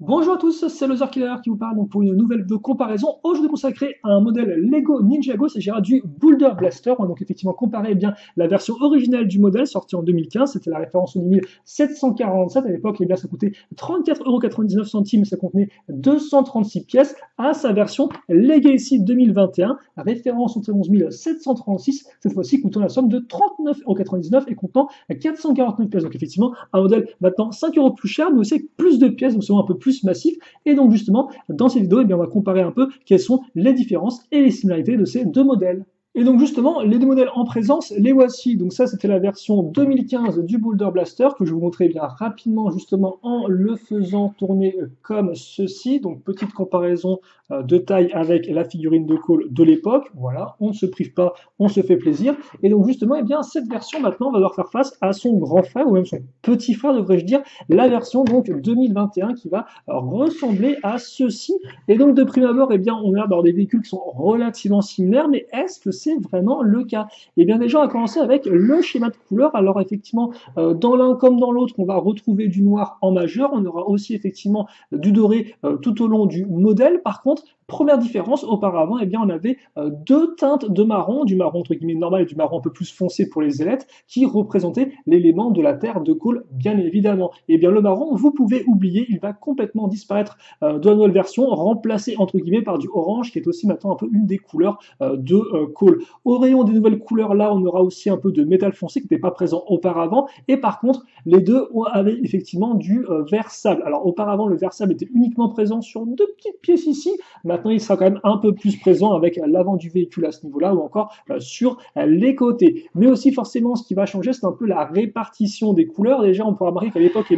Bonjour à tous, c'est le Killer qui vous parle donc pour une nouvelle de comparaison. Aujourd'hui consacrée à un modèle Lego Ninjago, il s'agira du Boulder Blaster. On va donc effectivement comparer la version originale du modèle sortie en 2015, c'était la référence au 1747. À l'époque, ça coûtait 34,99 €, ça contenait 236 pièces, à sa version Legacy 2021, la référence au 11 736, cette fois-ci coûtant la somme de 39,99 € et contenant 449 pièces. Donc effectivement, un modèle maintenant 5 € plus cher, mais aussi avec plus de pièces, donc souvent un peu plus massif. Et donc justement, dans cette vidéo, on va comparer un peu quelles sont les différences et les similarités de ces deux modèles. Et donc justement, les deux modèles en présence, les voici. Donc ça, c'était la version 2015 du Boulder Blaster que je vous montrer bien rapidement justement en le faisant tourner comme ceci. Donc petite comparaison de taille avec la figurine de Cole de l'époque. Voilà, on ne se prive pas, on se fait plaisir. Et donc justement, cette version maintenant va devoir faire face à son grand frère, ou même son petit frère devrais-je dire, la version donc 2021 qui va ressembler à ceci. Et donc de prime abord, on a des véhicules qui sont relativement similaires, mais est-ce que c'est vraiment le cas? Et bien déjà, on va commencer avec le schéma de couleur. Alors effectivement, dans l'un comme dans l'autre, on va retrouver du noir en majeur. On aura aussi effectivement du doré tout au long du modèle. Par contre, première différence, auparavant, on avait deux teintes de marron, du marron entre guillemets normal et du marron un peu plus foncé pour les ailettes, qui représentaient l'élément de la terre de Cole, bien évidemment. Et bien le marron, vous pouvez oublier, il va complètement disparaître de la nouvelle version, remplacé entre guillemets par du orange, qui est aussi maintenant un peu une des couleurs de Cole. Au rayon des nouvelles couleurs, là, on aura aussi un peu de métal foncé qui n'était pas présent auparavant. Et par contre, les deux avaient effectivement du vert sable. Alors auparavant, le vert sable était uniquement présent sur deux petites pièces ici. Maintenant, il sera quand même un peu plus présent avec l'avant du véhicule à ce niveau-là ou encore sur les côtés. Mais aussi forcément, ce qui va changer, c'est un peu la répartition des couleurs. Déjà, on peut remarquer qu'à l'époque,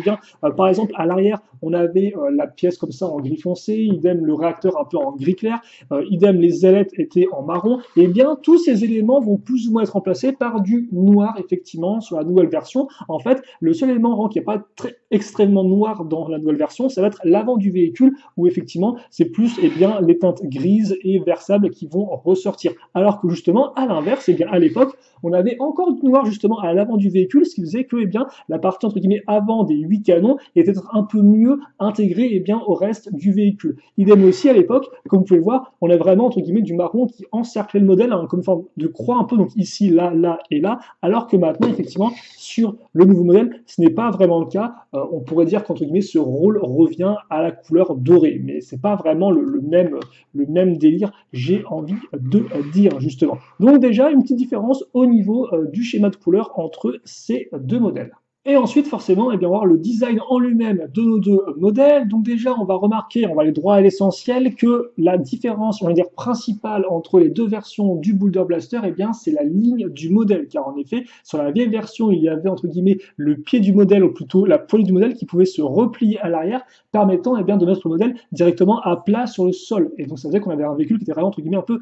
par exemple, à l'arrière, on avait la pièce comme ça en gris foncé, idem le réacteur un peu en gris clair, idem les ailettes étaient en marron. Et bien, tous ces éléments vont plus ou moins être remplacés par du noir, effectivement, sur la nouvelle version. En fait, le seul élément qui n'est pas très extrêmement noir dans la nouvelle version, ça va être l'avant du véhicule, où effectivement, c'est plus les teintes grises et vert sable qui vont ressortir. Alors que justement, à l'inverse, à l'époque, on avait encore du noir justement à l'avant du véhicule, ce qui faisait que la partie entre guillemets avant des 8 canons était un peu mieux intégrée au reste du véhicule. Idem aussi à l'époque, comme vous pouvez le voir, on a vraiment entre guillemets du marron qui encerclait le modèle comme une forme de croix un peu, donc ici, là, là et là, alors que maintenant effectivement sur le nouveau modèle, ce n'est pas vraiment le cas. On pourrait dire qu'entre guillemets ce rôle revient à la couleur dorée, mais c'est pas vraiment le même délire, j'ai envie de dire justement. Donc déjà une petite différence au niveau du schéma de couleur entre ces deux modèles. Et ensuite, forcément, on va voir le design en lui-même de nos deux modèles. Donc déjà, on va remarquer, on va aller droit à l'essentiel, que la différence, on va dire, principale entre les deux versions du Boulder Blaster, c'est la ligne du modèle. Car en effet, sur la vieille version, il y avait, entre guillemets, le pied du modèle, ou plutôt la poignée du modèle, qui pouvait se replier à l'arrière, permettant de mettre le modèle directement à plat sur le sol. Et donc ça faisait qu'on avait un véhicule qui était vraiment, entre guillemets, un peu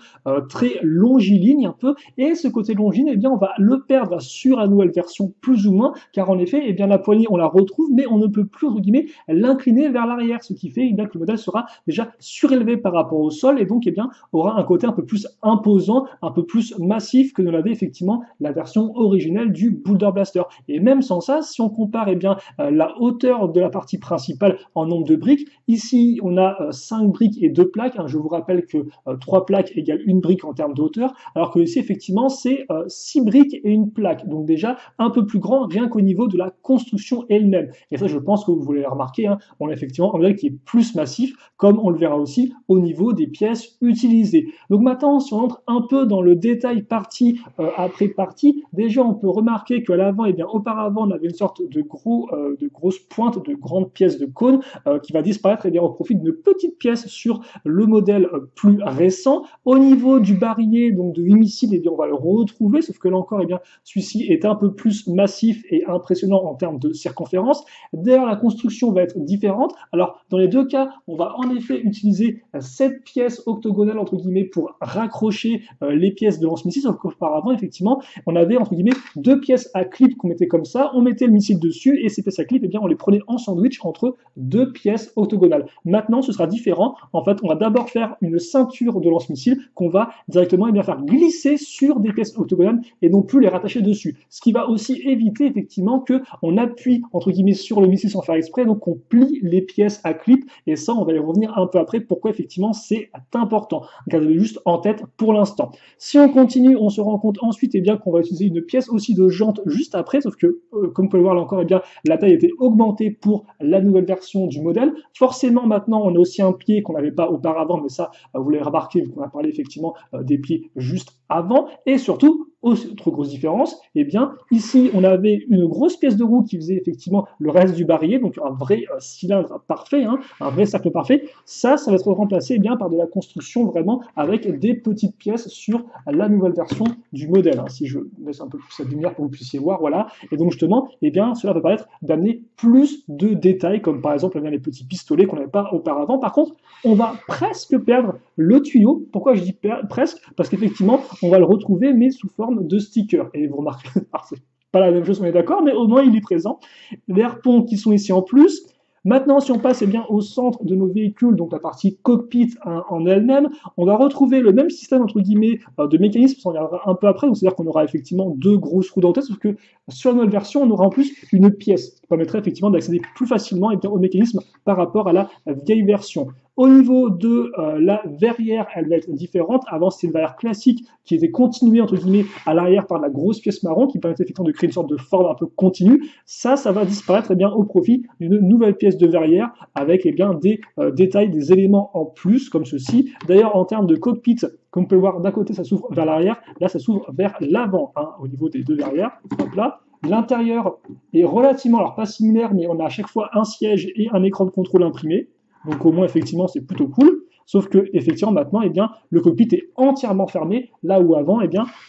très longiligne, un peu. Et ce côté longiligne, on va le perdre sur la nouvelle version, plus ou moins, car en effet, la poignée, on la retrouve, mais on ne peut plus, entre guillemets, l'incliner vers l'arrière, ce qui fait que le modèle sera déjà surélevé par rapport au sol et donc aura un côté un peu plus imposant, un peu plus massif que ne l'avait effectivement la version originelle du Boulder Blaster. Et même sans ça, si on compare la hauteur de la partie principale en nombre de briques, ici on a 5 briques et 2 plaques. Je vous rappelle que 3 plaques égale 1 brique en termes de hauteur, alors que ici effectivement c'est 6 briques et 1 plaque. Donc déjà un peu plus grand rien qu'au niveau de la construction elle-même. Et ça, je pense que vous l'avez remarqué, on a effectivement un modèle qui est plus massif, comme on le verra aussi au niveau des pièces utilisées. Donc maintenant, si on entre un peu dans le détail partie après partie, déjà on peut remarquer qu'à l'avant, auparavant, on avait une sorte de grosse pointe, de grande pièce de cône qui va disparaître au profit d'une petite pièce sur le modèle plus récent. Au niveau du barillet, donc de 8 missiles, on va le retrouver, sauf que là encore, celui-ci est un peu plus massif et impressionnant en termes de circonférence. D'ailleurs, la construction va être différente. Alors, dans les deux cas, on va en effet utiliser cette pièce octogonale, entre guillemets, pour raccrocher les pièces de lance-missile, sauf qu'auparavant, effectivement, on avait, entre guillemets, deux pièces à clip qu'on mettait comme ça, on mettait le missile dessus, et ces pièces à clip, on les prenait en sandwich entre deux pièces octogonales. Maintenant, ce sera différent. En fait, on va d'abord faire une ceinture de lance-missile qu'on va directement faire glisser sur des pièces octogonales et non plus les rattacher dessus. Ce qui va aussi éviter, effectivement, que que on appuie entre guillemets sur le missile sans faire exprès, donc on plie les pièces à clip, et ça on va y revenir un peu après pourquoi effectivement c'est important. Gardez-le juste en tête pour l'instant. Si on continue, on se rend compte ensuite bien qu'on va utiliser une pièce aussi de jante juste après, sauf que comme vous pouvez le voir là encore, bien la taille était augmentée pour la nouvelle version du modèle. Forcément maintenant on a aussi un pied qu'on n'avait pas auparavant, mais ça vous l'avez remarqué vu qu'on a parlé effectivement des pieds juste avant, et surtout autre grosse différence, bien ici on avait une grosse pièce de roue qui faisait effectivement le reste du barillet, donc un vrai cylindre parfait, un vrai cercle parfait. Ça va être remplacé bien par de la construction vraiment avec des petites pièces sur la nouvelle version du modèle. Si je laisse un peu plus cette lumière pour que vous puissiez voir, voilà. Et donc justement, bien cela peut permettre d'amener plus de détails, comme par exemple les petits pistolets qu'on n'avait pas auparavant. Par contre, on va presque perdre le tuyau. Pourquoi je dis presque? Parce qu'effectivement, on va le retrouver, mais sous forme de sticker. Et vous remarquez, c'est pas la même chose, on est d'accord, mais au moins il est présent. Les harpons qui sont ici en plus. Maintenant, si on passe bien au centre de nos véhicules, donc la partie cockpit en elle-même, on va retrouver le même système entre guillemets de mécanisme, on en reviendra un peu après, donc c'est-à-dire qu'on aura effectivement deux grosses roues dentées, sauf que sur la nouvelle version, on aura en plus une pièce qui permettrait effectivement d'accéder plus facilement au mécanisme par rapport à la vieille version. Au niveau de la verrière, elle va être différente. Avant, c'était une verrière classique qui était continuée, entre guillemets, à l'arrière par la grosse pièce marron qui permettait effectivement de créer une sorte de forme un peu continue. Ça va disparaître au profit d'une nouvelle pièce de verrière avec des détails, des éléments en plus, comme ceci. D'ailleurs, en termes de cockpit, comme vous pouvez le voir, d'un côté, ça s'ouvre vers l'arrière, là, ça s'ouvre vers l'avant, au niveau des deux verrières. Hop là. L'intérieur est relativement, alors pas similaire, mais on a à chaque fois un siège et un écran de contrôle imprimé. Donc au moins, effectivement, c'est plutôt cool. Sauf que, effectivement, maintenant, le cockpit est entièrement fermé, là où avant,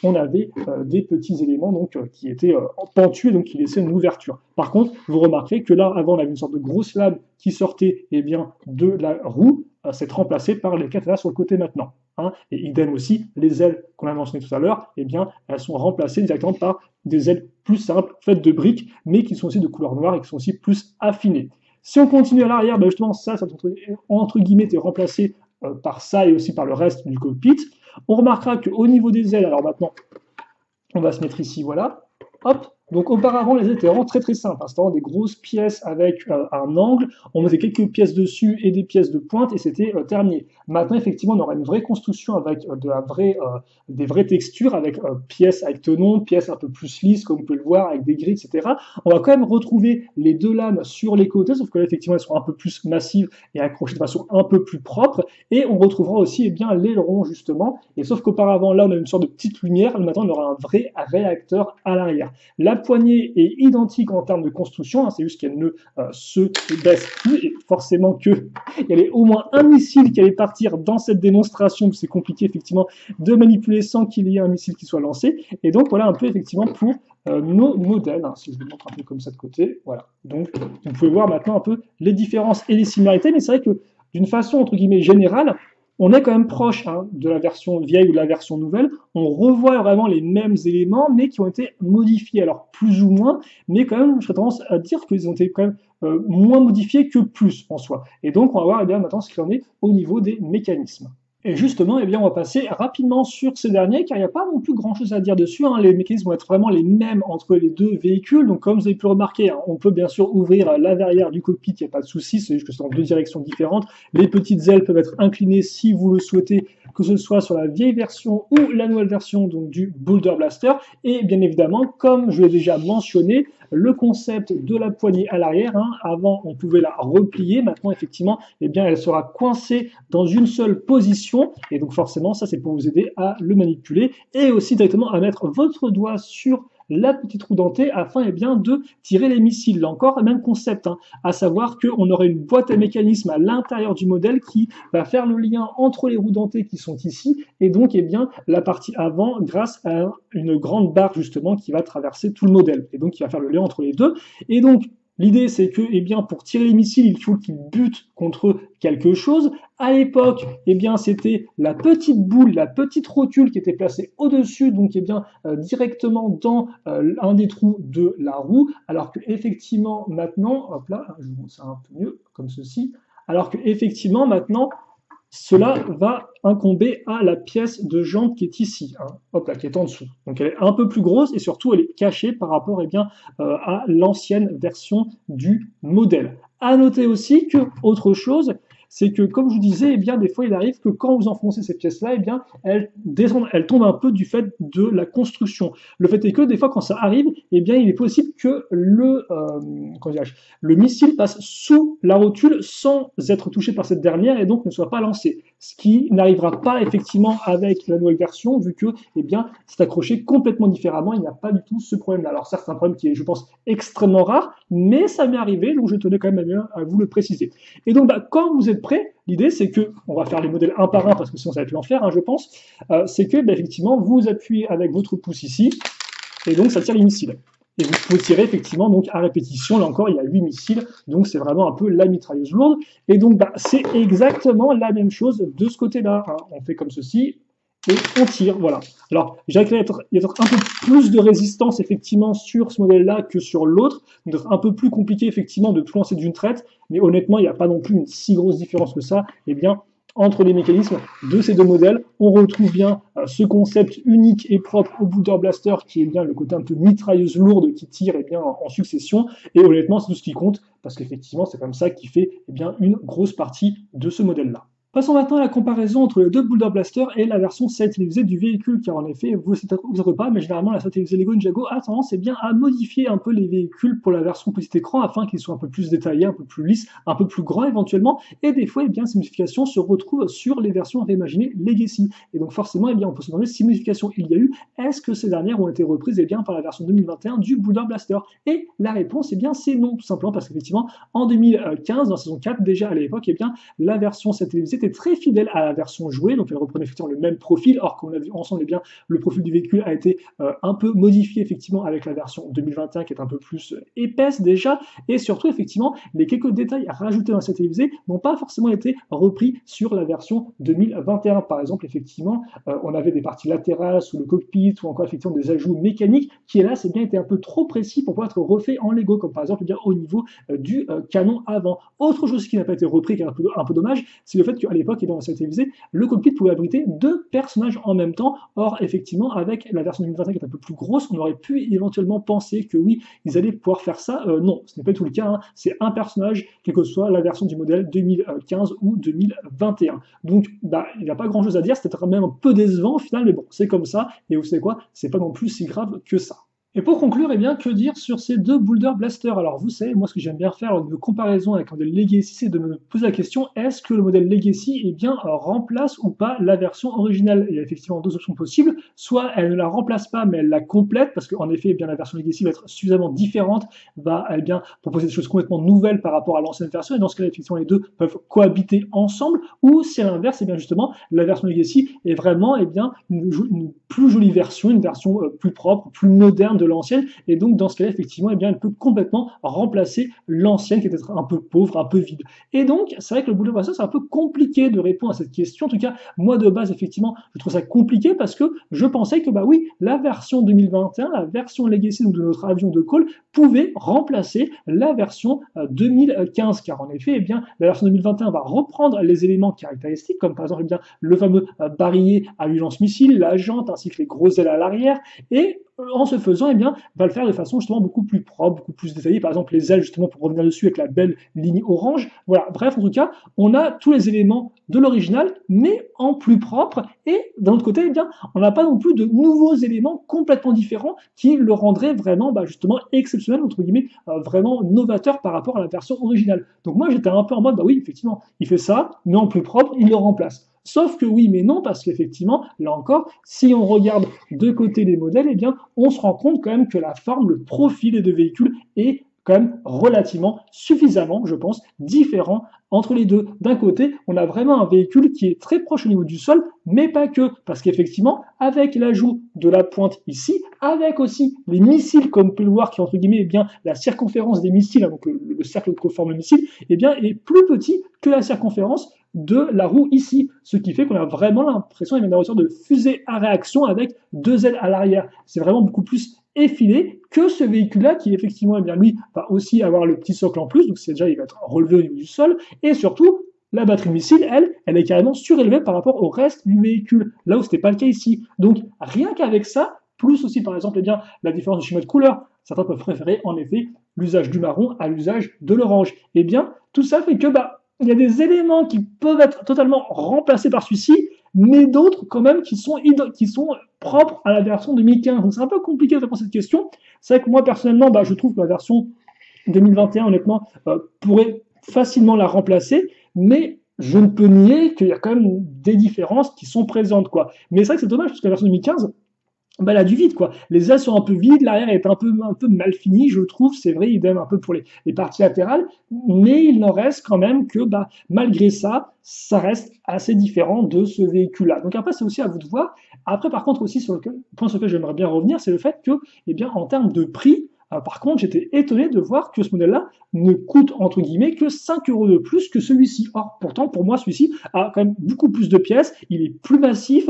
on avait des petits éléments qui étaient pentus, donc qui laissaient une ouverture. Par contre, vous remarquerez que là, avant, on avait une sorte de grosse lame qui sortait de la roue, c'est remplacé par les caténas sur le côté maintenant. Et idem aussi, les ailes qu'on a mentionnées tout à l'heure, elles sont remplacées directement par des ailes plus simples, faites de briques, mais qui sont aussi de couleur noire et qui sont aussi plus affinées. Si on continue à l'arrière, justement, ça entre guillemets, est remplacé par ça et aussi par le reste du cockpit. On remarquera qu'au niveau des ailes, alors maintenant, on va se mettre ici, voilà, hop. Donc auparavant, les ailes étaient vraiment très simples. C'était vraiment des grosses pièces avec un angle. On mettait quelques pièces dessus et des pièces de pointe et c'était terminé. Maintenant, effectivement, on aura une vraie construction avec des vraies textures, avec pièces avec tenons, pièces un peu plus lisses, comme vous pouvez le voir, avec des grilles, etc. On va quand même retrouver les deux lames sur les côtés, sauf que là, effectivement, elles sont un peu plus massives et accrochées de façon un peu plus propre. Et on retrouvera aussi l'aileron, justement. Et sauf qu'auparavant, là, on a une sorte de petite lumière. Maintenant, on aura un vrai réacteur à l'arrière. La poignée est identique en termes de construction, c'est juste qu'elle ne se baisse plus, et forcément qu'il y avait au moins un missile qui allait partir dans cette démonstration, c'est compliqué effectivement de manipuler sans qu'il y ait un missile qui soit lancé, et donc voilà un peu effectivement pour nos modèles, si je vous montre un peu comme ça de côté, voilà. Donc vous pouvez voir maintenant un peu les différences et les similarités, mais c'est vrai que d'une façon entre guillemets générale, on est quand même proche de la version vieille ou de la version nouvelle. On revoit vraiment les mêmes éléments, mais qui ont été modifiés. Alors, plus ou moins, mais quand même, j'aurais tendance à dire qu'ils ont été quand même moins modifiés que plus en soi. Et donc, on va voir maintenant ce qu'il en est au niveau des mécanismes. Et justement, on va passer rapidement sur ces derniers, car il n'y a pas non plus grand-chose à dire dessus. Les mécanismes vont être vraiment les mêmes entre les deux véhicules. Donc, comme vous avez pu remarquer, on peut bien sûr ouvrir la verrière du cockpit, il n'y a pas de souci, c'est juste que c'est dans deux directions différentes. Les petites ailes peuvent être inclinées si vous le souhaitez, que ce soit sur la vieille version ou la nouvelle version donc, du Boulder Blaster. Et bien évidemment, comme je l'ai déjà mentionné, le concept de la poignée à l'arrière, avant on pouvait la replier, maintenant effectivement, elle sera coincée dans une seule position, et donc forcément ça c'est pour vous aider à le manipuler, et aussi directement à mettre votre doigt sur la petite roue dentée afin de tirer les missiles. Là encore, même concept, à savoir qu'on aurait une boîte à mécanisme à l'intérieur du modèle qui va faire le lien entre les roues dentées qui sont ici et donc la partie avant grâce à une grande barre justement qui va traverser tout le modèle et donc qui va faire le lien entre les deux. Et donc l'idée, c'est que, pour tirer les missiles, il faut qu'ils butent contre quelque chose. À l'époque, c'était la petite boule, la petite rotule qui était placée au-dessus, donc, directement dans un des trous de la roue. Alors que, effectivement, maintenant, hop là, je vous montre ça un peu mieux, comme ceci. Alors que, effectivement, maintenant, cela va incomber à la pièce de jante qui est ici, hein, hop là, qui est en dessous. Donc elle est un peu plus grosse et surtout elle est cachée par rapport à l'ancienne version du modèle. À noter aussi que, autre chose, c'est que, comme je vous disais, des fois, il arrive que quand vous enfoncez ces pièces-là, elles descendent, elles tombent un peu du fait de la construction. Le fait est que, des fois, quand ça arrive, il est possible que le missile passe sous la rotule sans être touché par cette dernière et donc ne soit pas lancé. Ce qui n'arrivera pas effectivement avec la nouvelle version, vu que, c'est accroché complètement différemment, il n'y a pas du tout ce problème-là. Alors, certes, c'est un problème qui est, je pense, extrêmement rare, mais ça m'est arrivé, donc je tenais quand même à vous le préciser. Et donc, quand vous êtes prêts, l'idée c'est que, on va faire les modèles un par un parce que sinon ça va être l'enfer, je pense, c'est que effectivement vous appuyez avec votre pouce ici, et donc ça tire les missiles. Et vous pouvez tirer effectivement donc à répétition, là encore il y a 8 missiles, donc c'est vraiment un peu la mitrailleuse lourde. Et donc c'est exactement la même chose de ce côté-là, hein. On fait comme ceci, et on tire, voilà. Alors, je dirais qu'il y a un peu plus de résistance, effectivement, sur ce modèle-là que sur l'autre. Donc, un peu plus compliqué, effectivement, de tout lancer d'une traite. Mais honnêtement, il n'y a pas non plus une si grosse différence que ça. Entre les mécanismes de ces deux modèles, on retrouve bien ce concept unique et propre au Boulder Blaster, qui est bien le côté un peu mitrailleuse lourde qui tire en succession. Et honnêtement, c'est tout ce qui compte, parce qu'effectivement, c'est comme ça qui fait une grosse partie de ce modèle-là. Passons maintenant à la comparaison entre les deux Boulder Blaster et la version satellisée du véhicule, car en effet, vous ne savez pas, mais généralement la satellisée Lego Ninjago a tendance à modifier un peu les véhicules pour la version petit écran afin qu'ils soient un peu plus détaillés, un peu plus lisses, un peu plus grands éventuellement, et des fois, ces modifications se retrouvent sur les versions réimaginées Legacy. Et donc forcément, on peut se demander si modifications il y a eu, est-ce que ces dernières ont été reprises par la version 2021 du Boulder Blaster? Et la réponse, c'est non, tout simplement parce qu'effectivement, en 2015, dans la saison 4, déjà à l'époque, la version satellisée était très fidèle à la version jouée, donc elle reprenait effectivement le même profil, or comme on a vu ensemble, le profil du véhicule a été un peu modifié effectivement avec la version 2021 qui est un peu plus épaisse déjà, et surtout effectivement les quelques détails rajoutés dans cette télévisée n'ont pas forcément été repris sur la version 2021. Par exemple, effectivement, on avait des parties latérales sous le cockpit ou encore effectivement des ajouts mécaniques qui hélas été un peu trop précis pour pouvoir être refait en Lego, comme par exemple au niveau du canon avant. Autre chose qui n'a pas été repris, qui est un peu dommage, c'est le fait qu'à l'époque, dans cette télévisée, le cockpit pouvait abriter deux personnages en même temps. Or, effectivement, avec la version 2021 qui est un peu plus grosse, on aurait pu éventuellement penser que oui, ils allaient pouvoir faire ça. Non, ce n'est pas tout le cas, hein. C'est un personnage, quelle que soit la version du modèle 2015 ou 2021. Donc, il n'y a pas grand chose à dire, c'était même un peu décevant au final, mais bon, c'est comme ça, et vous savez quoi, c'est pas non plus si grave que ça. Et pour conclure, que dire sur ces deux Boulder Blaster? Alors vous savez, moi ce que j'aime bien faire de comparaison avec un modèle Legacy, c'est de me poser la question, est-ce que le modèle Legacy remplace ou pas la version originale? Il y a effectivement deux options possibles, soit elle ne la remplace pas mais elle la complète, parce qu'en effet la version Legacy va être suffisamment différente, va proposer des choses complètement nouvelles par rapport à l'ancienne version, et dans ce cas-là effectivement les deux peuvent cohabiter ensemble, ou si à l'inverse, justement la version Legacy est vraiment une plus jolie version, une version plus propre, plus moderne de l'ancienne, et donc dans ce cas-là, effectivement, elle peut complètement remplacer l'ancienne qui était un peu pauvre, un peu vide. Et donc, c'est vrai que le Boulder Blaster, c'est un peu compliqué de répondre à cette question. En tout cas, moi de base, effectivement, je trouve ça compliqué parce que je pensais que, oui, la version 2021, la version Legacy donc de notre avion de call, pouvait remplacer la version 2015, car en effet, la version 2021 va reprendre les éléments caractéristiques, comme par exemple le fameux barillet à 8 lance-missiles, la jante, ainsi que les grosses ailes à l'arrière, et en se faisant, va le faire de façon justement beaucoup plus propre, beaucoup plus détaillée. Par exemple, les ailes, justement, pour revenir dessus avec la belle ligne orange. Voilà, bref, en tout cas, on a tous les éléments de l'original, mais en plus propre. Et d'un autre côté, on n'a pas non plus de nouveaux éléments complètement différents qui le rendraient vraiment, justement, exceptionnel, entre guillemets, vraiment novateur par rapport à la version originale. Donc moi, j'étais un peu en mode, oui, effectivement, il fait ça, mais en plus propre, il le remplace. Sauf que oui, mais non, parce qu'effectivement, là encore, si on regarde de côté les modèles, on se rend compte quand même que la forme, le profil des deux véhicules est quand même relativement suffisamment, je pense, différent entre les deux. D'un côté, on a vraiment un véhicule qui est très proche au niveau du sol, mais pas que, parce qu'effectivement, avec l'ajout de la pointe ici, avec aussi les missiles, comme on peut le voir, qui entre guillemets, la circonférence des missiles, donc le cercle que forme le missile, est plus petit que la circonférence de la roue ici, ce qui fait qu'on a vraiment l'impression d'avoir une sorte de fusée à réaction avec deux ailes à l'arrière. C'est vraiment beaucoup plus effilé que ce véhicule-là qui effectivement lui va aussi avoir le petit socle en plus, donc c'est déjà il va être relevé au niveau du sol, et surtout La batterie de missile, elle est carrément surélevée par rapport au reste du véhicule, là où ce n'était pas le cas ici. Donc rien qu'avec ça, plus aussi par exemple eh bien, la différence de schéma de couleur, certains peuvent préférer en effet l'usage du marron à l'usage de l'orange. Eh bien, tout ça fait que il y a des éléments qui peuvent être totalement remplacés par celui-ci, mais d'autres quand même qui sont propres à la version 2015. Donc c'est un peu compliqué de répondre à cette question. C'est vrai que moi personnellement, je trouve que la version 2021, honnêtement, pourrait facilement la remplacer, mais je ne peux nier qu'il y a quand même des différences qui sont présentes, quoi. Mais c'est vrai que c'est dommage, parce que la version 2015, elle a du vide, quoi. Les ailes sont un peu vides, l'arrière est un peu mal fini, je trouve, c'est vrai, idem un peu pour les parties latérales, mais il n'en reste quand même que, malgré ça, ça reste assez différent de ce véhicule-là. Donc après, c'est aussi à vous de voir. Après, par contre, aussi, sur le point sur lequel j'aimerais bien revenir, c'est le fait que, eh bien, en termes de prix, par contre, j'étais étonné de voir que ce modèle-là ne coûte, entre guillemets, que 5 euros de plus que celui-ci. Or, pourtant, pour moi, celui-ci a quand même beaucoup plus de pièces, il est plus massif,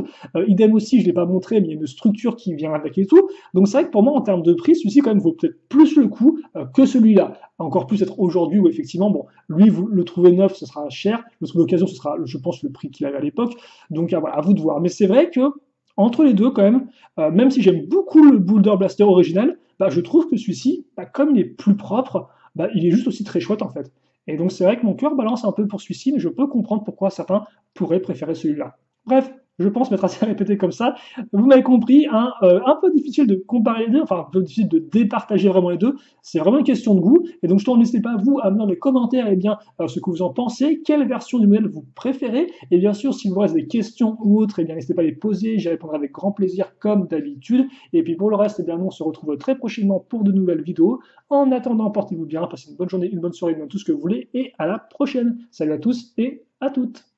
idem aussi, je ne l'ai pas montré, mais il y a une structure qui vient avec et tout. Donc c'est vrai que pour moi, en termes de prix, celui-ci quand même vaut peut-être plus le coup que celui-là. Encore plus être aujourd'hui où effectivement, bon, lui, vous le trouvez neuf, ce sera cher, le trouver d'occasion, ce sera, je pense, le prix qu'il avait à l'époque. Donc voilà, à vous de voir. Mais c'est vrai que entre les deux, quand même si j'aime beaucoup le Boulder Blaster original, je trouve que celui-ci, comme il est plus propre, il est juste aussi très chouette en fait. Et donc c'est vrai que mon cœur balance un peu pour celui-ci, mais je peux comprendre pourquoi certains pourraient préférer celui-là. Bref, je pense m'être assez répété comme ça. Vous m'avez compris, hein, un peu difficile de comparer les deux, enfin un peu difficile de départager vraiment les deux. C'est vraiment une question de goût. Et donc je n'hésitez pas vous à me dire dans les commentaires ce que vous en pensez, quelle version du modèle vous préférez. Et bien sûr, si vous reste des questions ou autres, n'hésitez pas à les poser, j'y répondrai avec grand plaisir comme d'habitude. Et puis pour le reste, nous on se retrouve très prochainement pour de nouvelles vidéos. En attendant, portez-vous bien, passez une bonne journée, une bonne soirée, tout ce que vous voulez, et à la prochaine. Salut à tous et à toutes.